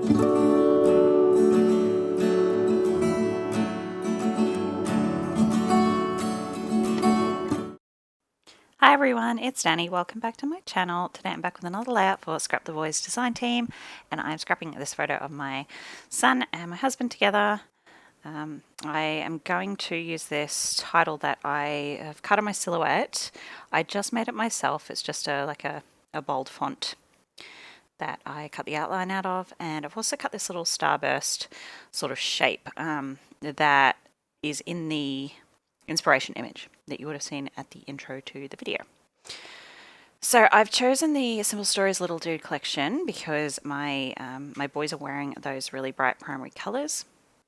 Hi everyone, it's Danny. Welcome back to my channel. Today I'm back with another layout for Scrap the Boys design team, and I'm scrapping this photo of my son and my husband together. I am going to use this title that I have cut on my silhouette. I just made it myself. It's just like a bold font that I cut the outline out of, and I've also cut this little starburst sort of shape that is in the inspiration image that you would have seen at the intro to the video. So I've chosen the Simple Stories Little Dude collection because my boys are wearing those really bright primary colours,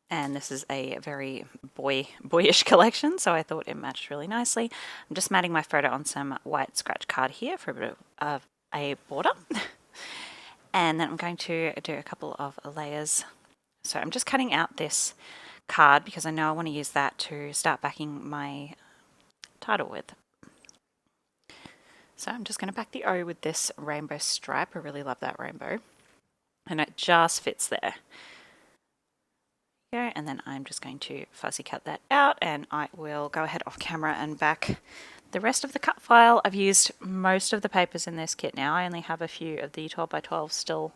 and this is a very boyish collection, so I thought it matched really nicely. I'm just matting my photo on some white scratch card here for a bit of a border, and then I'm going to do a couple of layers. So I'm just cutting out this card because I know I want to use that to start backing my title with. So I'm just going to back the O with this rainbow stripe. I really love that rainbow. And it just fits there. Okay, and then I'm just going to fussy cut that out, and I will go ahead off camera and back the rest of the cut file. I've used most of the papers in this kit now. I only have a few of the 12x12 still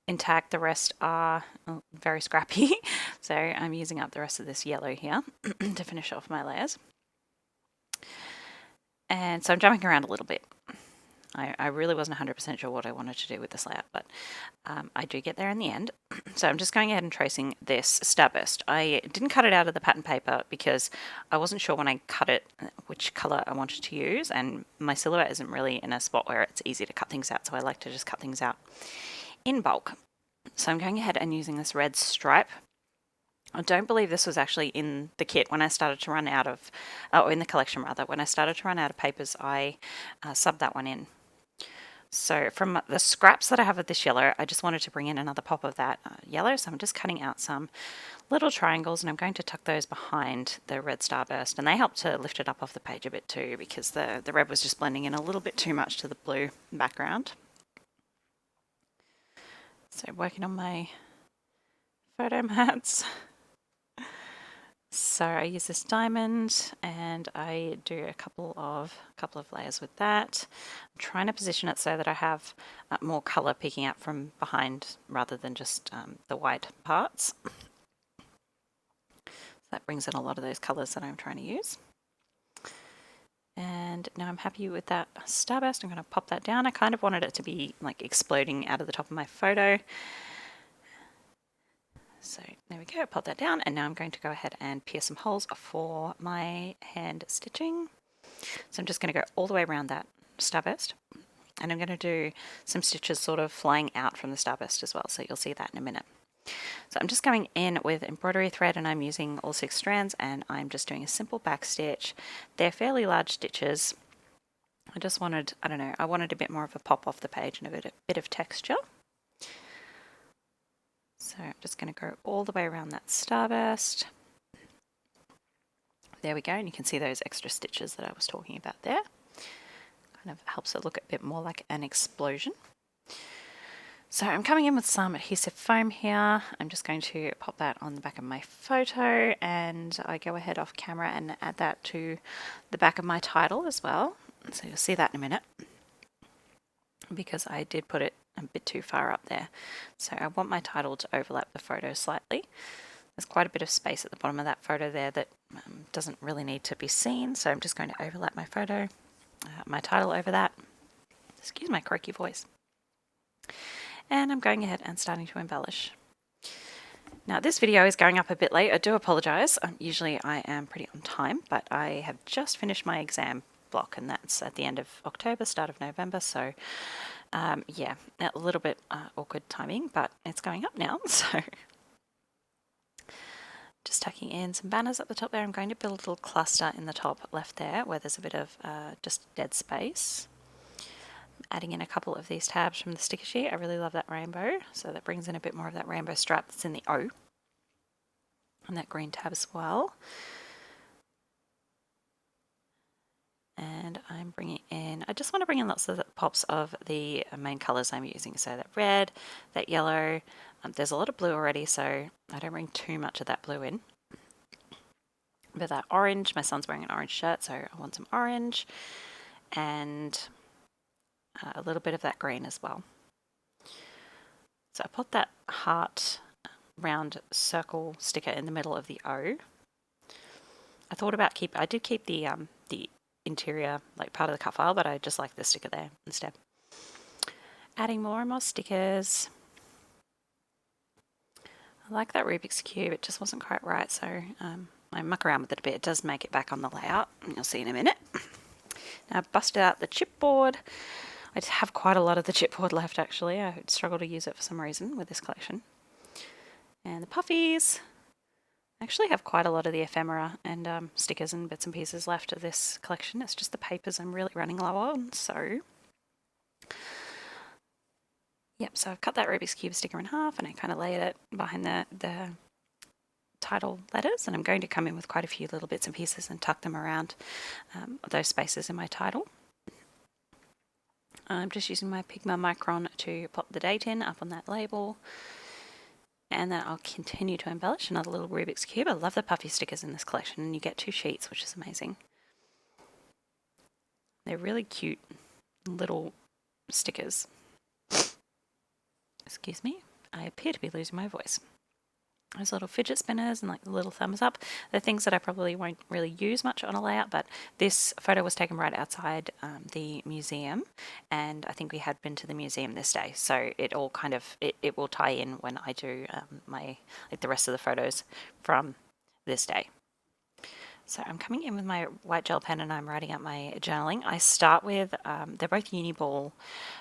intact. The rest are very scrappy. So I'm using up the rest of this yellow here to finish off my layers. And so I'm jumping around a little bit. I really wasn't 100% sure what I wanted to do with this layout, but I do get there in the end. So I'm just going ahead and tracing this starburst. I didn't cut it out of the pattern paper because I wasn't sure when I cut it which colour I wanted to use, and my silhouette isn't really in a spot where it's easy to cut things out, so I like to just cut things out in bulk. So I'm going ahead and using this red stripe. I don't believe this was actually in the kit when I started to run out of, or in the collection rather, when I started to run out of papers, I subbed that one in. So from the scraps that I have of this yellow, I just wanted to bring in another pop of that yellow, so I'm just cutting out some little triangles, and I'm going to tuck those behind the red starburst, and they help to lift it up off the page a bit too, because the red was just blending in a little bit too much to the blue background. So working on my photo mats. So I use this diamond, and I do a couple of layers with that. I'm trying to position it so that I have more color peeking out from behind rather than just the white parts. So that brings in a lot of those colors that I'm trying to use. And now I'm happy with that starburst. I'm going to pop that down. I kind of wanted it to be like exploding out of the top of my photo. So there we go, pop that down, and now I'm going to go ahead and pierce some holes for my hand stitching. So I'm just going to go all the way around that starburst, and I'm going to do some stitches sort of flying out from the starburst as well, so you'll see that in a minute. So I'm just going in with embroidery thread, and I'm using all 6 strands, and I'm just doing a simple back stitch. They're fairly large stitches. I just wanted, I don't know, I wanted a bit more of a pop off the page and a bit of texture. So I'm just going to go all the way around that starburst. There we go, and you can see those extra stitches that I was talking about there. Kind of helps it look a bit more like an explosion. So I'm coming in with some adhesive foam here. I'm just going to pop that on the back of my photo, and I go ahead off camera and add that to the back of my title as well. So you'll see that in a minute, because I did put it a bit too far up there. So I want my title to overlap the photo slightly. There's quite a bit of space at the bottom of that photo there that doesn't really need to be seen, so I'm just going to overlap my photo, my title over that. Excuse my croaky voice. And I'm going ahead and starting to embellish. Now this video is going up a bit late. I do apologise. Usually I am pretty on time, but I have just finished my exam block, and that's at the end of October, start of November, so yeah, a little bit awkward timing, but it's going up now. So just tucking in some banners at the top there. I'm going to build a little cluster in the top left there where there's a bit of just dead space. Adding in a couple of these tabs from the sticker sheet. I really love that rainbow, so that brings in a bit more of that rainbow stripe that's in the O, and that green tab as well. And I'm bringing in, I just want to bring in lots of pops of the main colours I'm using. So that red, that yellow, there's a lot of blue already, so I don't bring too much of that blue in. But that orange, my son's wearing an orange shirt, so I want some orange, and a little bit of that green as well. So I put that heart round circle sticker in the middle of the O. I thought about I did keep the interior, like part of the cut file, but I just like the sticker there instead. Adding more and more stickers. I like that Rubik's Cube, it just wasn't quite right, so I muck around with it a bit. It does make it back on the layout, and you'll see in a minute. Now I've busted out the chipboard. I just have quite a lot of the chipboard left actually. I struggle to use it for some reason with this collection. And the puffies. I actually have quite a lot of the ephemera and stickers and bits and pieces left of this collection. It's just the papers I'm really running low on, so... Yep, so I've cut that Rubik's Cube sticker in half and I kind of laid it behind the title letters, and I'm going to come in with quite a few little bits and pieces and tuck them around those spaces in my title. I'm just using my Pigma Micron to pop the date in up on that label. And then I'll continue to embellish another little Rubik's Cube. I love the puffy stickers in this collection, and you get 2 sheets, which is amazing. They're really cute little stickers. Excuse me, I appear to be losing my voice. Those little fidget spinners and like the little thumbs up. They're things that I probably won't really use much on a layout, but this photo was taken right outside the museum, and I think we had been to the museum this day, so it all kind of, it will tie in when I do the rest of the photos from this day. So I'm coming in with my white gel pen and I'm writing out my journaling. I start with, they're both Uniball,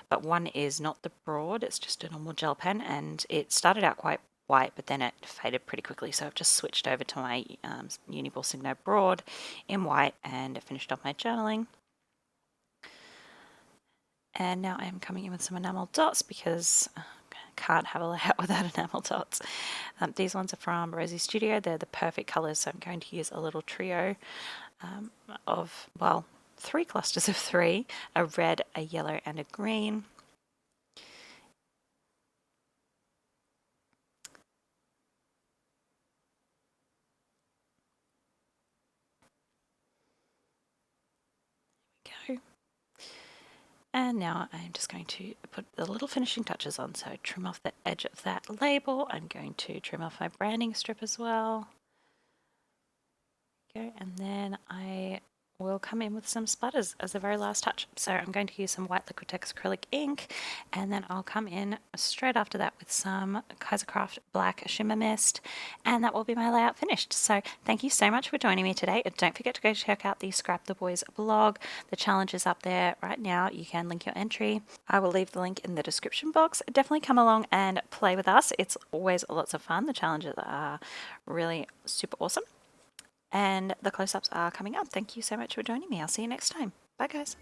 but one is not the broad, it's just a normal gel pen, and it started out quite white, but then it faded pretty quickly. So I've just switched over to my Uniball Signo Broad in white and finished off my journaling. And now I'm coming in with some enamel dots because I can't have a layout without enamel dots. These ones are from Rosie Studio. They're the perfect colours, so I'm going to use a little trio of, well, 3 clusters of 3, a red, a yellow and a green. Go. And now I'm just going to put the little finishing touches on. So trim off the edge of that label. I'm going to trim off my branding strip as well. Go, and then I will come in with some splatters as the very last touch. So I'm going to use some white Liquitex acrylic ink, and then I'll come in straight after that with some Kaisercraft black shimmer mist, and that will be my layout finished. So thank you so much for joining me today. Don't forget to go check out the Scrap the Boys blog. The challenge is up there right now. You can link your entry. I will leave the link in the description box. Definitely come along and play with us. It's always lots of fun. The challenges are really super awesome. And the close-ups are coming up. Thank you so much for joining me. I'll see you next time. Bye, guys.